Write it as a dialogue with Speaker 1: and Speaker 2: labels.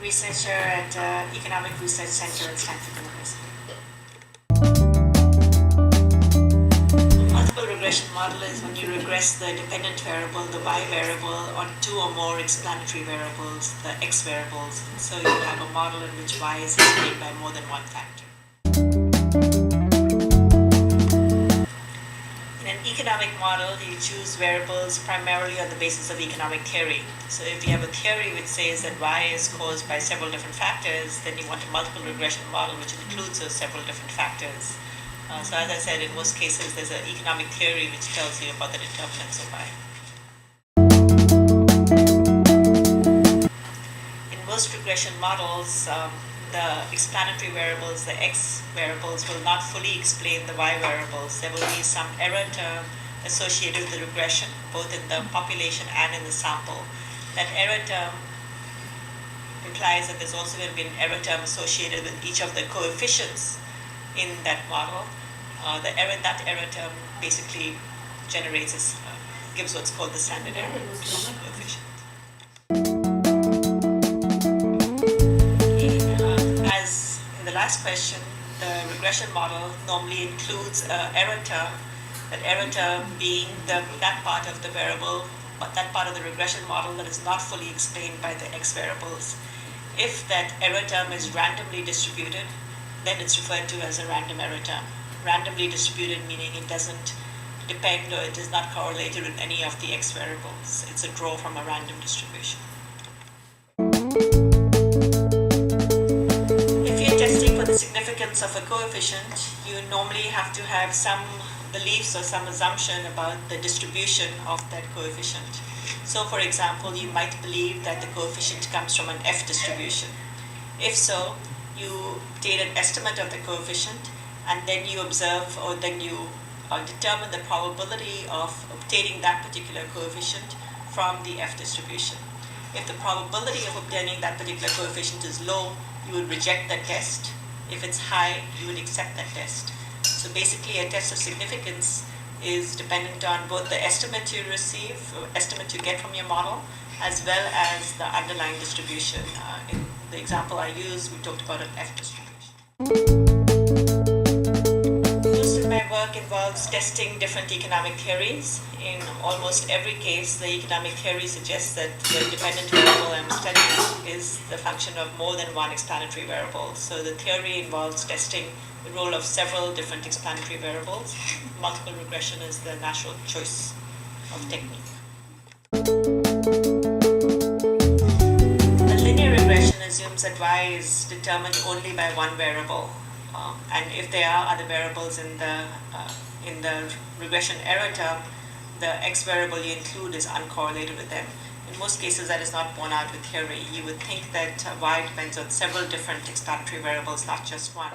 Speaker 1: researcher at Economic Research Center at Stanford University. Multiple regression model is when you regress the dependent variable, the y variable, on two or more explanatory variables, the x variables. So you have a model in which y is explained by more than one factor. In an economic model, you choose variables primarily on the basis of economic theory. So if you have a theory which says that y is caused by several different factors, then you want a multiple regression model which includes those several different factors. So as I said, in most cases, there's an economic theory which tells you about the determinants of y. In most regression models, the explanatory variables, the x variables, will not fully explain the y variables. There will be some error term associated with the regression, both in the population and in the sample. That error term implies that there's also going to be an error term associated with each of the coefficients in that model. That error term basically gives what's called the standard error coefficient. As in the last question, the regression model normally includes an error term. That error term being that part of the variable, but that part of the regression model that is not fully explained by the x variables. If that error term is randomly distributed, then it's referred to as a random error term. Randomly distributed meaning it doesn't depend or it is not correlated with any of the x variables. It's a draw from a random distribution. If you're testing for the significance of a coefficient, you normally have to have some beliefs or some assumption about the distribution of that coefficient. So for example, you might believe that the coefficient comes from an F distribution. If so, you take an estimate of the coefficient and then you observe or then you determine the probability of obtaining that particular coefficient from the F distribution. If the probability of obtaining that particular coefficient is low, you would reject that test. If it's high, you would accept that test. So basically a test of significance is dependent on both the estimate you receive, or estimate you get from your model, as well as the underlying distribution. In the example I used, we talked about an F distribution. Most of my work involves testing different economic theories. In almost every case, the economic theory suggests that the dependent variable I'm studying is the function of more than one explanatory variable. So the theory involves testing the role of several different explanatory variables. Multiple regression is the natural choice of technique. A linear regression assumes that y is determined only by one variable. And if there are other variables in the regression error term, the x variable you include is uncorrelated with them. In most cases, that is not borne out with theory. You would think that y depends on several different explanatory variables, not just one.